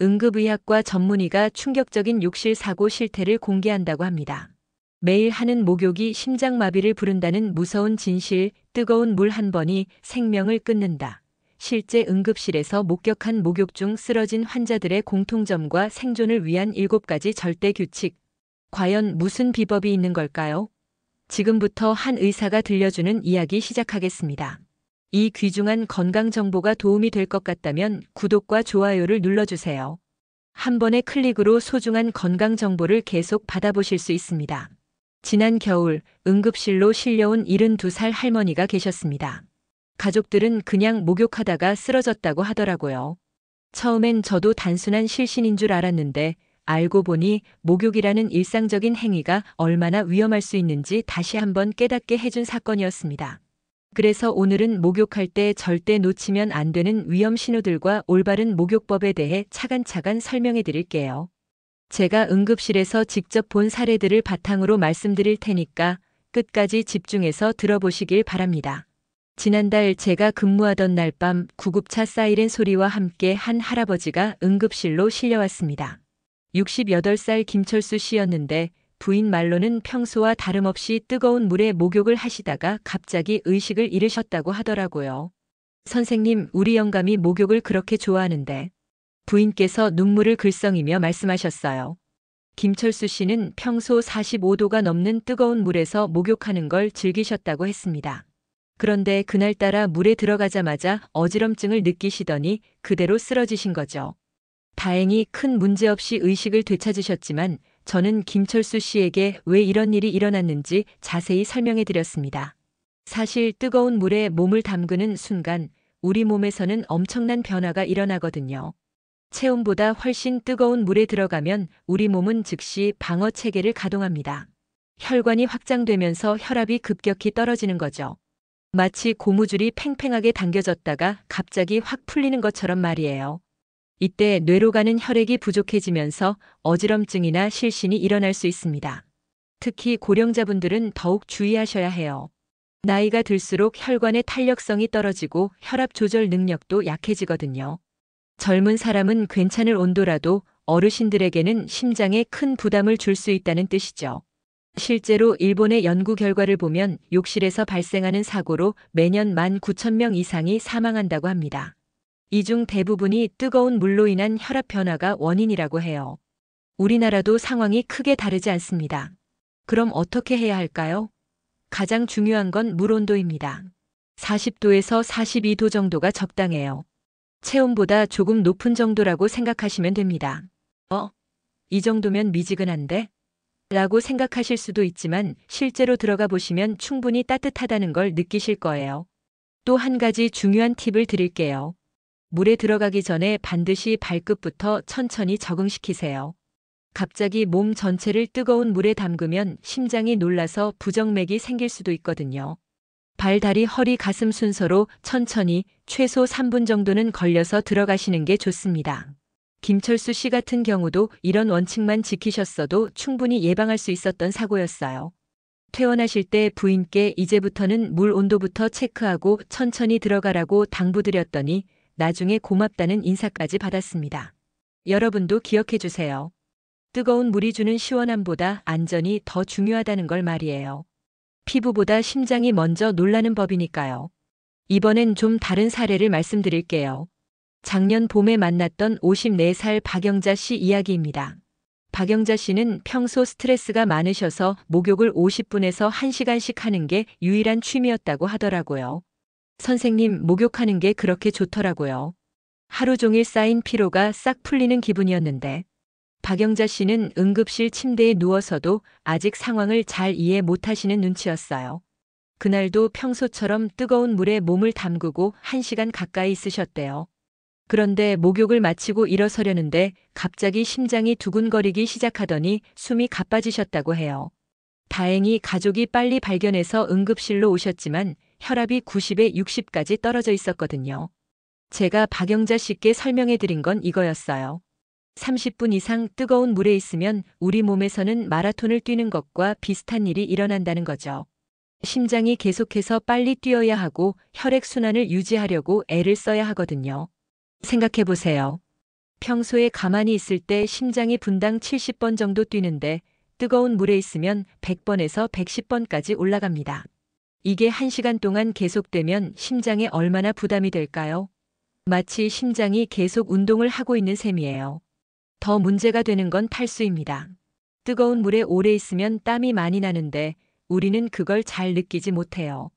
응급의학과 전문의가 충격적인 욕실 사고 실태를 공개한다고 합니다. 매일 하는 목욕이 심장마비를 부른다는 무서운 진실, 뜨거운 물 한 번이 생명을 끊는다. 실제 응급실에서 목격한 목욕 중 쓰러진 환자들의 공통점과 생존을 위한 7가지 절대 규칙. 과연 무슨 비법이 있는 걸까요? 지금부터 한 의사가 들려주는 이야기 시작하겠습니다. 이 귀중한 건강 정보가 도움이 될 것 같다면 구독과 좋아요를 눌러주세요. 한 번의 클릭으로 소중한 건강 정보를 계속 받아보실 수 있습니다. 지난 겨울 응급실로 실려온 72살 할머니가 계셨습니다. 가족들은 그냥 목욕하다가 쓰러졌다고 하더라고요. 처음엔 저도 단순한 실신인 줄 알았는데 알고 보니 목욕이라는 일상적인 행위가 얼마나 위험할 수 있는지 다시 한번 깨닫게 해준 사건이었습니다. 그래서 오늘은 목욕할 때 절대 놓치면 안 되는 위험 신호들과 올바른 목욕법에 대해 차근차근 설명해 드릴게요. 제가 응급실에서 직접 본 사례들을 바탕으로 말씀드릴 테니까 끝까지 집중해서 들어보시길 바랍니다. 지난달 제가 근무하던 날 밤 구급차 사이렌 소리와 함께 한 할아버지가 응급실로 실려왔습니다. 68살 김철수 씨였는데 부인 말로는 평소와 다름없이 뜨거운 물에 목욕을 하시다가 갑자기 의식을 잃으셨다고 하더라고요. 선생님, 우리 영감이 목욕을 그렇게 좋아하는데. 부인께서 눈물을 글썽이며 말씀하셨어요. 김철수 씨는 평소 45도가 넘는 뜨거운 물에서 목욕하는 걸 즐기셨다고 했습니다. 그런데 그날따라 물에 들어가자마자 어지럼증을 느끼시더니 그대로 쓰러지신 거죠. 다행히 큰 문제 없이 의식을 되찾으셨지만 저는 김철수 씨에게 왜 이런 일이 일어났는지 자세히 설명해 드렸습니다. 사실 뜨거운 물에 몸을 담그는 순간 우리 몸에서는 엄청난 변화가 일어나거든요. 체온보다 훨씬 뜨거운 물에 들어가면 우리 몸은 즉시 방어 체계를 가동합니다. 혈관이 확장되면서 혈압이 급격히 떨어지는 거죠. 마치 고무줄이 팽팽하게 당겨졌다가 갑자기 확 풀리는 것처럼 말이에요. 이때 뇌로 가는 혈액이 부족해지면서 어지럼증이나 실신이 일어날 수 있습니다. 특히 고령자분들은 더욱 주의하셔야 해요. 나이가 들수록 혈관의 탄력성이 떨어지고 혈압 조절 능력도 약해지거든요. 젊은 사람은 괜찮을 온도라도 어르신들에게는 심장에 큰 부담을 줄 수 있다는 뜻이죠. 실제로 일본의 연구 결과를 보면 욕실에서 발생하는 사고로 매년 19,000명 이상이 사망한다고 합니다. 이 중 대부분이 뜨거운 물로 인한 혈압 변화가 원인이라고 해요. 우리나라도 상황이 크게 다르지 않습니다. 그럼 어떻게 해야 할까요? 가장 중요한 건 물 온도입니다. 40도에서 42도 정도가 적당해요. 체온보다 조금 높은 정도라고 생각하시면 됩니다. 이 정도면 미지근한데? 라고 생각하실 수도 있지만 실제로 들어가 보시면 충분히 따뜻하다는 걸 느끼실 거예요. 또 한 가지 중요한 팁을 드릴게요. 물에 들어가기 전에 반드시 발끝부터 천천히 적응시키세요. 갑자기 몸 전체를 뜨거운 물에 담그면 심장이 놀라서 부정맥이 생길 수도 있거든요. 발, 다리, 허리, 가슴 순서로 천천히 최소 3분 정도는 걸려서 들어가시는 게 좋습니다. 김철수 씨 같은 경우도 이런 원칙만 지키셨어도 충분히 예방할 수 있었던 사고였어요. 퇴원하실 때 부인께 이제부터는 물 온도부터 체크하고 천천히 들어가라고 당부드렸더니 나중에 고맙다는 인사까지 받았습니다. 여러분도 기억해 주세요. 뜨거운 물이 주는 시원함보다 안전이 더 중요하다는 걸 말이에요. 피부보다 심장이 먼저 놀라는 법이니까요. 이번엔 좀 다른 사례를 말씀드릴게요. 작년 봄에 만났던 54살 박영자 씨 이야기입니다. 박영자 씨는 평소 스트레스가 많으셔서 목욕을 50분에서 1시간씩 하는 게 유일한 취미였다고 하더라고요. 선생님, 목욕하는 게 그렇게 좋더라고요. 하루 종일 쌓인 피로가 싹 풀리는 기분이었는데. 박영자 씨는 응급실 침대에 누워서도 아직 상황을 잘 이해 못하시는 눈치였어요. 그날도 평소처럼 뜨거운 물에 몸을 담그고 1시간 가까이 있으셨대요. 그런데 목욕을 마치고 일어서려는데 갑자기 심장이 두근거리기 시작하더니 숨이 가빠지셨다고 해요. 다행히 가족이 빨리 발견해서 응급실로 오셨지만 혈압이 90에 60까지 떨어져 있었거든요. 제가 박영자 씨께 설명해 드린 건 이거였어요. 30분 이상 뜨거운 물에 있으면 우리 몸에서는 마라톤을 뛰는 것과 비슷한 일이 일어난다는 거죠. 심장이 계속해서 빨리 뛰어야 하고 혈액순환을 유지하려고 애를 써야 하거든요. 생각해 보세요. 평소에 가만히 있을 때 심장이 분당 70번 정도 뛰는데 뜨거운 물에 있으면 100번에서 110번까지 올라갑니다. 이게 1시간 동안 계속되면 심장에 얼마나 부담이 될까요? 마치 심장이 계속 운동을 하고 있는 셈이에요. 더 문제가 되는 건 탈수입니다. 뜨거운 물에 오래 있으면 땀이 많이 나는데 우리는 그걸 잘 느끼지 못해요.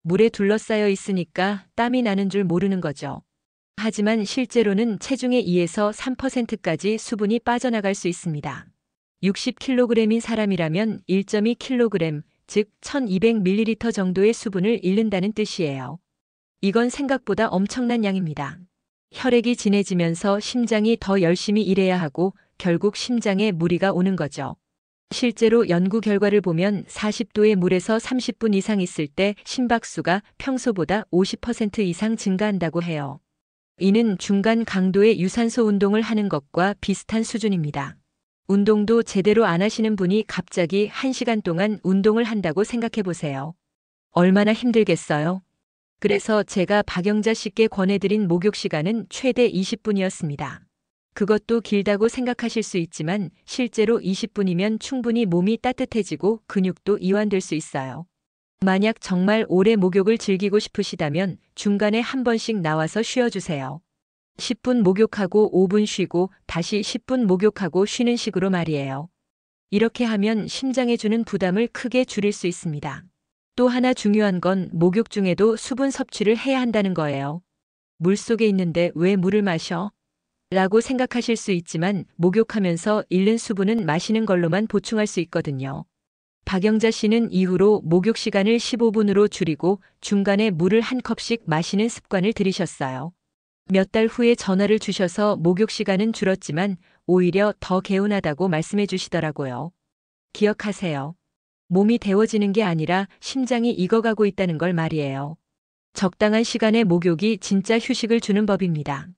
물에 둘러싸여 있으니까 땀이 나는 줄 모르는 거죠. 하지만 실제로는 체중의 2에서 3%까지 수분이 빠져나갈 수 있습니다. 60kg인 사람이라면 1.2kg, 즉 1200ml 정도의 수분을 잃는다는 뜻이에요. 이건 생각보다 엄청난 양입니다. 혈액이 진해지면서 심장이 더 열심히 일해야 하고 결국 심장에 무리가 오는 거죠. 실제로 연구 결과를 보면 40도의 물에서 30분 이상 있을 때 심박수가 평소보다 50% 이상 증가한다고 해요. 이는 중간 강도의 유산소 운동을 하는 것과 비슷한 수준입니다. 운동도 제대로 안 하시는 분이 갑자기 1시간 동안 운동을 한다고 생각해 보세요. 얼마나 힘들겠어요? 그래서 제가 박영자 씨께 권해드린 목욕 시간은 최대 20분이었습니다. 그것도 길다고 생각하실 수 있지만 실제로 20분이면 충분히 몸이 따뜻해지고 근육도 이완될 수 있어요. 만약 정말 오래 목욕을 즐기고 싶으시다면 중간에 한 번씩 나와서 쉬어주세요. 10분 목욕하고 5분 쉬고 다시 10분 목욕하고 쉬는 식으로 말이에요. 이렇게 하면 심장에 주는 부담을 크게 줄일 수 있습니다. 또 하나 중요한 건 목욕 중에도 수분 섭취를 해야 한다는 거예요. 물 속에 있는데 왜 물을 마셔? 라고 생각하실 수 있지만 목욕하면서 잃는 수분은 마시는 걸로만 보충할 수 있거든요. 박영자 씨는 이후로 목욕 시간을 15분으로 줄이고 중간에 물을 한 컵씩 마시는 습관을 들이셨어요. 몇 달 후에 전화를 주셔서 목욕 시간은 줄었지만 오히려 더 개운하다고 말씀해 주시더라고요. 기억하세요. 몸이 데워지는 게 아니라 심장이 익어가고 있다는 걸 말이에요. 적당한 시간에 목욕이 진짜 휴식을 주는 법입니다.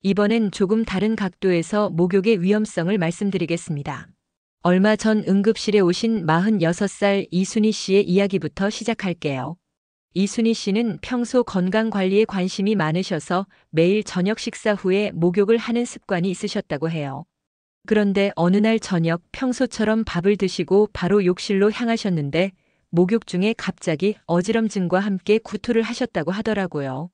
이번엔 조금 다른 각도에서 목욕의 위험성을 말씀드리겠습니다. 얼마 전 응급실에 오신 46살 이순희 씨의 이야기부터 시작할게요. 이순희 씨는 평소 건강 관리에 관심이 많으셔서 매일 저녁 식사 후에 목욕을 하는 습관이 있으셨다고 해요. 그런데 어느 날 저녁 평소처럼 밥을 드시고 바로 욕실로 향하셨는데 목욕 중에 갑자기 어지럼증과 함께 구토를 하셨다고 하더라고요.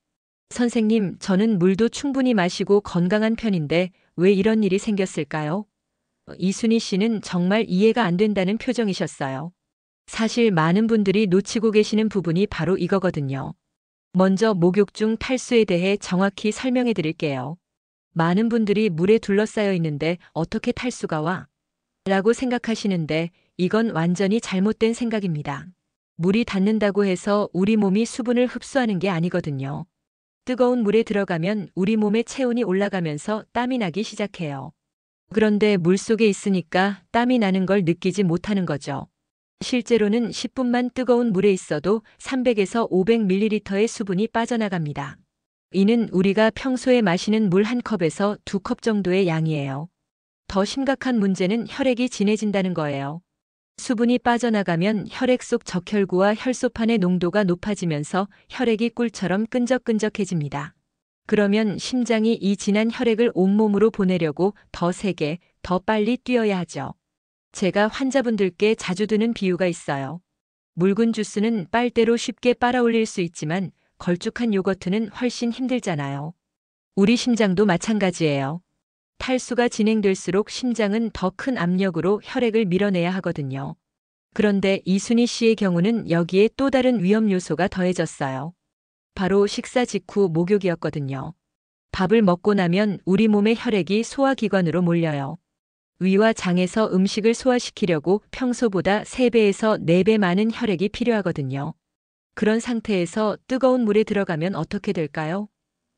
선생님, 저는 물도 충분히 마시고 건강한 편인데 왜 이런 일이 생겼을까요? 이순희 씨는 정말 이해가 안 된다는 표정이셨어요. 사실 많은 분들이 놓치고 계시는 부분이 바로 이거거든요. 먼저 목욕 중 탈수에 대해 정확히 설명해 드릴게요. 많은 분들이 물에 둘러싸여 있는데 어떻게 탈수가 와? 라고 생각하시는데 이건 완전히 잘못된 생각입니다. 물이 닿는다고 해서 우리 몸이 수분을 흡수하는 게 아니거든요. 뜨거운 물에 들어가면 우리 몸의 체온이 올라가면서 땀이 나기 시작해요. 그런데 물속에 있으니까 땀이 나는 걸 느끼지 못하는 거죠. 실제로는 10분만 뜨거운 물에 있어도 300에서 500ml의 수분이 빠져나갑니다. 이는 우리가 평소에 마시는 물 한 컵에서 2컵 정도의 양이에요. 더 심각한 문제는 혈액이 진해진다는 거예요. 수분이 빠져나가면 혈액 속 적혈구와 혈소판의 농도가 높아지면서 혈액이 꿀처럼 끈적끈적해집니다. 그러면 심장이 이 진한 혈액을 온몸으로 보내려고 더 세게, 더 빨리 뛰어야 하죠. 제가 환자분들께 자주 드는 비유가 있어요. 묽은 주스는 빨대로 쉽게 빨아올릴 수 있지만 걸쭉한 요거트는 훨씬 힘들잖아요. 우리 심장도 마찬가지예요. 탈수가 진행될수록 심장은 더 큰 압력으로 혈액을 밀어내야 하거든요. 그런데 이순희 씨의 경우는 여기에 또 다른 위험 요소가 더해졌어요. 바로 식사 직후 목욕이었거든요. 밥을 먹고 나면 우리 몸의 혈액이 소화기관으로 몰려요. 위와 장에서 음식을 소화시키려고 평소보다 3배에서 4배 많은 혈액이 필요하거든요. 그런 상태에서 뜨거운 물에 들어가면 어떻게 될까요?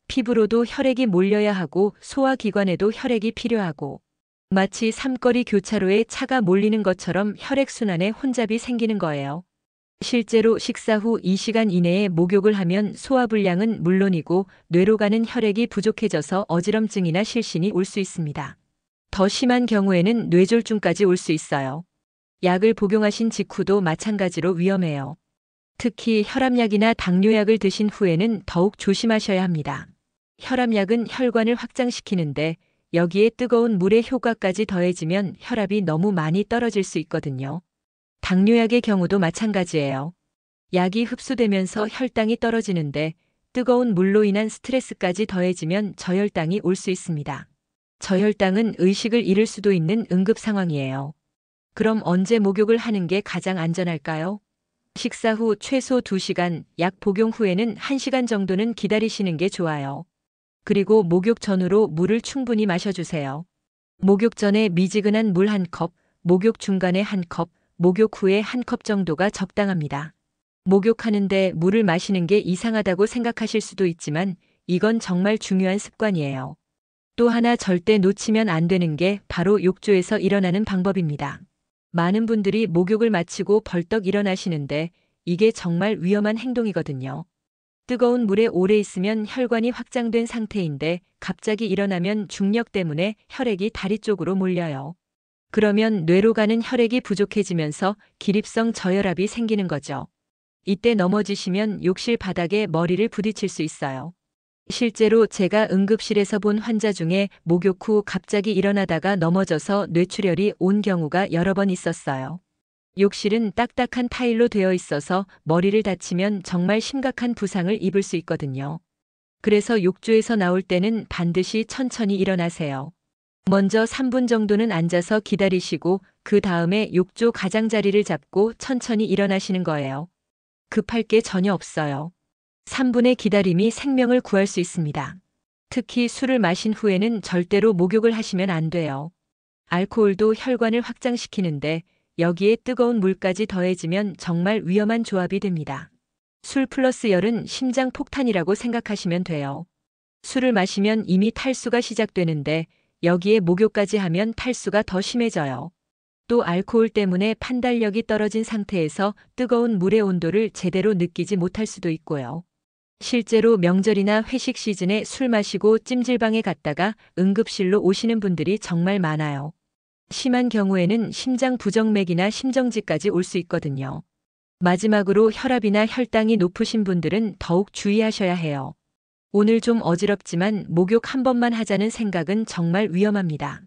피부로도 혈액이 몰려야 하고 소화기관에도 혈액이 필요하고 마치 삼거리 교차로에 차가 몰리는 것처럼 혈액순환에 혼잡이 생기는 거예요. 실제로 식사 후 2시간 이내에 목욕을 하면 소화불량은 물론이고 뇌로 가는 혈액이 부족해져서 어지럼증이나 실신이 올 수 있습니다. 더 심한 경우에는 뇌졸중까지 올 수 있어요. 약을 복용하신 직후도 마찬가지로 위험해요. 특히 혈압약이나 당뇨약을 드신 후에는 더욱 조심하셔야 합니다. 혈압약은 혈관을 확장시키는데 여기에 뜨거운 물의 효과까지 더해지면 혈압이 너무 많이 떨어질 수 있거든요. 당뇨약의 경우도 마찬가지예요. 약이 흡수되면서 혈당이 떨어지는데 뜨거운 물로 인한 스트레스까지 더해지면 저혈당이 올 수 있습니다. 저혈당은 의식을 잃을 수도 있는 응급 상황이에요. 그럼 언제 목욕을 하는 게 가장 안전할까요? 식사 후 최소 2시간, 약 복용 후에는 1시간 정도는 기다리시는 게 좋아요. 그리고 목욕 전후로 물을 충분히 마셔주세요. 목욕 전에 미지근한 물 1컵, 목욕 중간에 1컵, 목욕 후에 1컵 정도가 적당합니다. 목욕하는데 물을 마시는 게 이상하다고 생각하실 수도 있지만 이건 정말 중요한 습관이에요. 또 하나 절대 놓치면 안 되는 게 바로 욕조에서 일어나는 방법입니다. 많은 분들이 목욕을 마치고 벌떡 일어나시는데 이게 정말 위험한 행동이거든요. 뜨거운 물에 오래 있으면 혈관이 확장된 상태인데 갑자기 일어나면 중력 때문에 혈액이 다리 쪽으로 몰려요. 그러면 뇌로 가는 혈액이 부족해지면서 기립성 저혈압이 생기는 거죠. 이때 넘어지시면 욕실 바닥에 머리를 부딪힐 수 있어요. 실제로 제가 응급실에서 본 환자 중에 목욕 후 갑자기 일어나다가 넘어져서 뇌출혈이 온 경우가 여러 번 있었어요. 욕실은 딱딱한 타일로 되어 있어서 머리를 다치면 정말 심각한 부상을 입을 수 있거든요. 그래서 욕조에서 나올 때는 반드시 천천히 일어나세요. 먼저 3분 정도는 앉아서 기다리시고 그 다음에 욕조 가장자리를 잡고 천천히 일어나시는 거예요. 급할 게 전혀 없어요. 3분의 기다림이 생명을 구할 수 있습니다. 특히 술을 마신 후에는 절대로 목욕을 하시면 안 돼요. 알코올도 혈관을 확장시키는데 여기에 뜨거운 물까지 더해지면 정말 위험한 조합이 됩니다. 술 플러스 열은 심장 폭탄이라고 생각하시면 돼요. 술을 마시면 이미 탈수가 시작되는데 여기에 목욕까지 하면 탈수가 더 심해져요. 또 알코올 때문에 판단력이 떨어진 상태에서 뜨거운 물의 온도를 제대로 느끼지 못할 수도 있고요. 실제로 명절이나 회식 시즌에 술 마시고 찜질방에 갔다가 응급실로 오시는 분들이 정말 많아요. 심한 경우에는 심장 부정맥이나 심정지까지 올 수 있거든요. 마지막으로 혈압이나 혈당이 높으신 분들은 더욱 주의하셔야 해요. 오늘 좀 어지럽지만 목욕 한 번만 하자는 생각은 정말 위험합니다.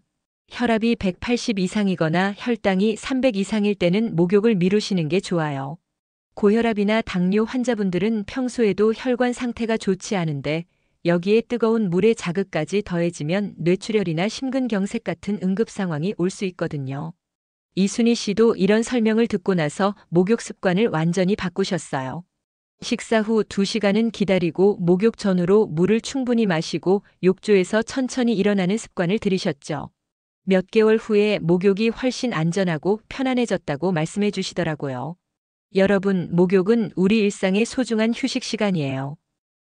혈압이 180 이상이거나 혈당이 300 이상일 때는 목욕을 미루시는 게 좋아요. 고혈압이나 당뇨 환자분들은 평소에도 혈관 상태가 좋지 않은데 여기에 뜨거운 물의 자극까지 더해지면 뇌출혈이나 심근경색 같은 응급 상황이 올 수 있거든요. 이순희 씨도 이런 설명을 듣고 나서 목욕 습관을 완전히 바꾸셨어요. 식사 후 2시간은 기다리고 목욕 전후로 물을 충분히 마시고 욕조에서 천천히 일어나는 습관을 들이셨죠. 몇 개월 후에 목욕이 훨씬 안전하고 편안해졌다고 말씀해 주시더라고요. 여러분, 목욕은 우리 일상의 소중한 휴식 시간이에요.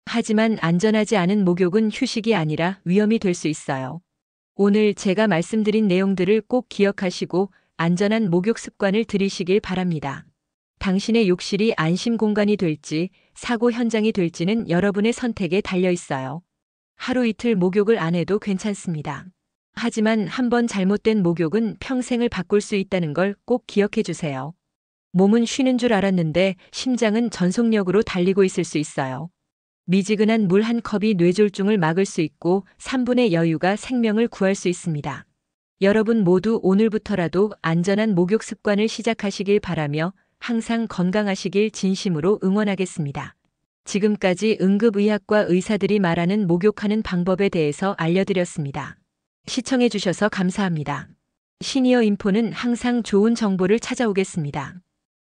하지만 안전하지 않은 목욕은 휴식이 아니라 위험이 될 수 있어요. 오늘 제가 말씀드린 내용들을 꼭 기억하시고 안전한 목욕 습관을 들이시길 바랍니다. 당신의 욕실이 안심 공간이 될지 사고 현장이 될지는 여러분의 선택에 달려 있어요. 하루 이틀 목욕을 안 해도 괜찮습니다. 하지만 한번 잘못된 목욕은 평생을 바꿀 수 있다는 걸 꼭 기억해 주세요. 몸은 쉬는 줄 알았는데 심장은 전속력으로 달리고 있을 수 있어요. 미지근한 물 1컵이 뇌졸중을 막을 수 있고 3분의 여유가 생명을 구할 수 있습니다. 여러분 모두 오늘부터라도 안전한 목욕 습관을 시작하시길 바라며 항상 건강하시길 진심으로 응원하겠습니다. 지금까지 응급의학과 의사들이 말하는 목욕하는 방법에 대해서 알려드렸습니다. 시청해 주셔서 감사합니다. 시니어 인포는 항상 좋은 정보를 찾아오겠습니다.